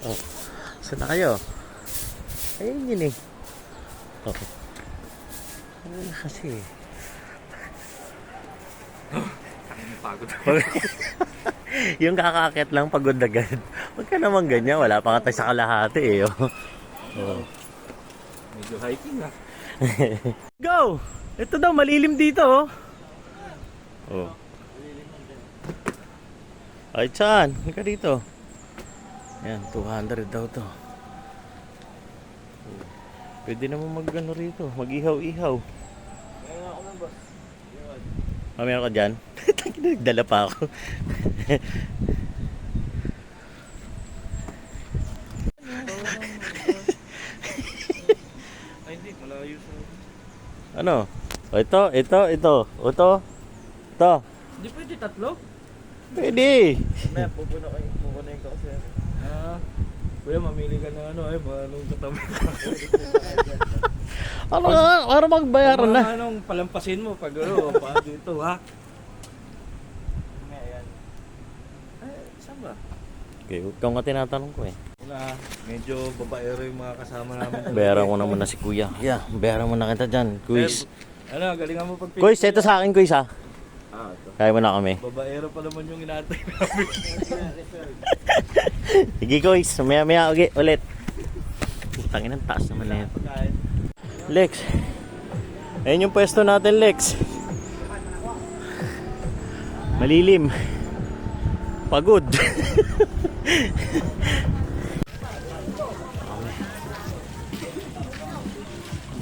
Oh. Saan na kayo? Ayun yun eh. Oh. Ano kasi Pagod. yung kakakit lang pagod agad. Huwag ka naman ganyan. Wala pa nga tayo sa kalahati eh. Oh. Oh. Medyo hiking ah. Go! Ito daw, malilim dito oh. Oh. Ay, saan? Halika dito. Yan, 200 daw to. Pwede naman mag-ano rito. Mag-ihaw-ihaw. Meron ako ng boss. Meron ka dyan? Nagdala pa ako. Ay hindi, malayo sa... Ano? O ito. Ito. Hindi pwede tatlo? Pwede. May pupunuin ko kasi. Kuya, mamili ka na ano anong katabi. Ano nga? Para magbayaran na. Anong palampasin mo pag ano, pa dito ha? Ngayon. Saan ba? Okay, ikaw nga tinatanong ko eh. Wala, medyo babaero yung mga kasama namin. Bayaran ko naman na si kuya. Yeah, bayaran mo na kita dyan. Quiz. Ano, galingan mo pag Quiz, ito sa akin quiz ha. ito. Kaya mo na kami. Babaero pa naman yung inaantay namin. Sige quiz, maya ulit. Tangin ang taas naman na yan. Lex. Ayun yung pwesto natin, Lex. Malilim. Pagod.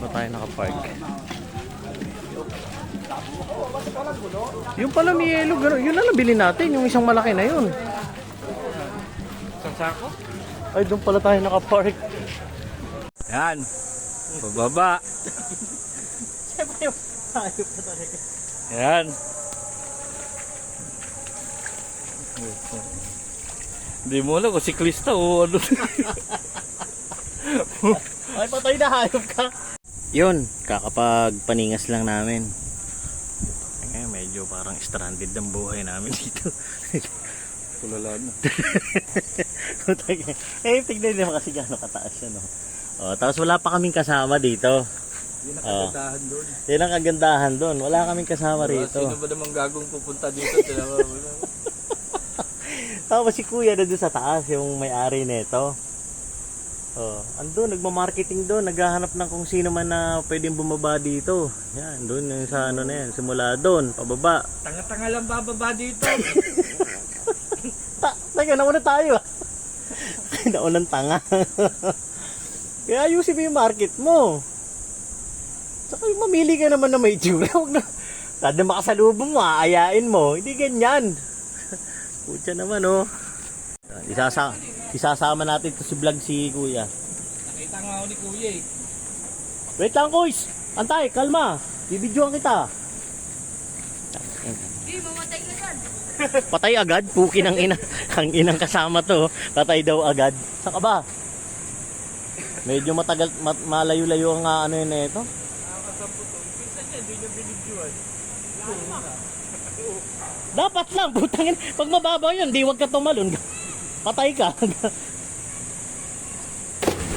Ba tayo nakapark? Yung pala may yellow, gano'n. Yun na nabili natin, yung isang malaki na yun. Isang sako? Ay, doon pala tayo nakapark. Yan. Bababa. Siyempre, tayo pa talaga. Yan. Hindi mo alam kung siklista o ano. Ay, patay na, hayop ka. Yun, kakapag paningas lang namin. Ngayon, medyo parang stranded ang buhay namin dito. Kulala na. Tignan naman kasi gano'ng kataas siya, no? Oh, tapos wala pa kaming kasama dito. Yun ang kagandahan doon. Yan ang kagandahan doon. Wala kaming kasama rito. Sino ba namang gagong pupunta dito? Tapos si kuya na doon sa taas, yung may-ari nito. Oh, andun, nagma-marketing doon, naghahanap ng kung sino man na pwedeng bumaba dito. Yan, doon yung sa ano na yan, simula doon, pababa. Tanga-tanga lang bababa dito. Teka, nauna tayo ah. Naunang tanga. Kaya ayusin mo yung market mo. Saka mamili ka naman na may tsura. Huwag na, kada makasalubong mo, aayain mo. Hindi ganyan. Pucha naman oh. Isasama natin to si vlog si kuya. Nakita nga ako ni kuya eh. Wait lang kuys. Antay, kalma. Bibidyoan kita. Di, mamatay ka dyan. Patay agad, puki ng ina. Ang inang kasama to, patay daw agad. Saan ka ba? Medyo matagal, malayo-layo ang ano yun na ito. Nakakasampo to. Pinsan niya, hindi niya binidyoan. Dapat lang, putangin. Pag mababaw yun, di wag ka tumalon. Patay ka.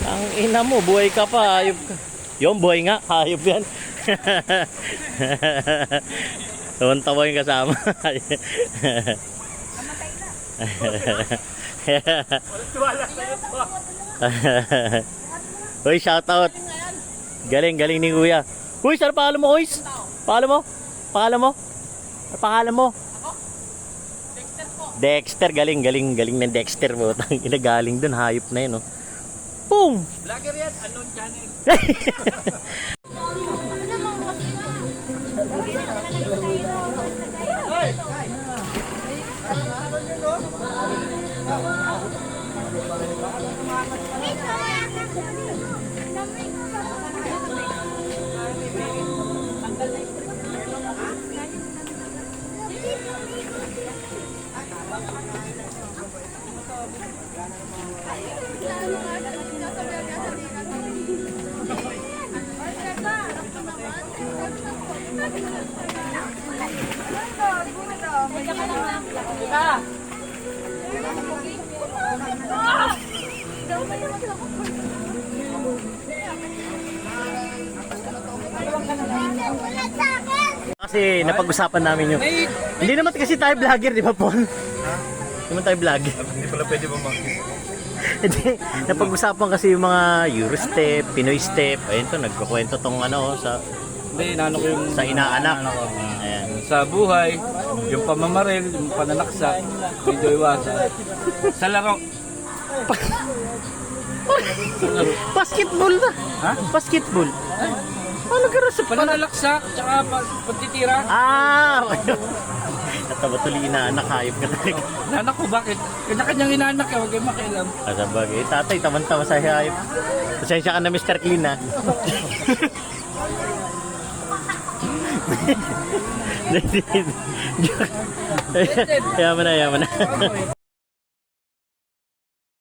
Ang ina mo, buhay ka pa, hayop ka. Yung buhay nga, hayop yan. Tawan-tawa yung kasama. Namatay na. Wala na ito. Uy, shoutout. Galing ni kuya. Uy, saan pangalan mo, Uy? Pangalan mo? Ano pangalan mo? Dexter po. Dexter, galing ng Dexter mo. Ina galing dun, hayop na yun, oh. Boom! Vlogger yan, unknown channel. Kasi napag-usapan namin yung... Hindi naman kasi tayo vlogger, di ba, Paul? Hindi naman tayo vlogger. Hindi pala pwede mamangkin. Hindi, napag-usapan kasi yung mga Eurostep, Pinoy Step. Ayun to, nagkukwento tong ano sa Hindi, inaano ko yung... sa inaanak. Ayan. Sa buhay, yung pamamaril, yung pananaksak, medyo iwasan. Sa laro. Basketball na. Ha? Basketball. Ano ka sa Pananalaksak, tsaka pagtitira. Ah! Nataba tuloy inaanak, hayop ka talaga. Inanak ko, bakit? Kanya-kanyang inaanak ka, huwag kayong makialam. Kasabagay, tatay, taman-tama sa hayop. Pasensya ka na, Mr. Clean, ha? Yaman na, yaman na.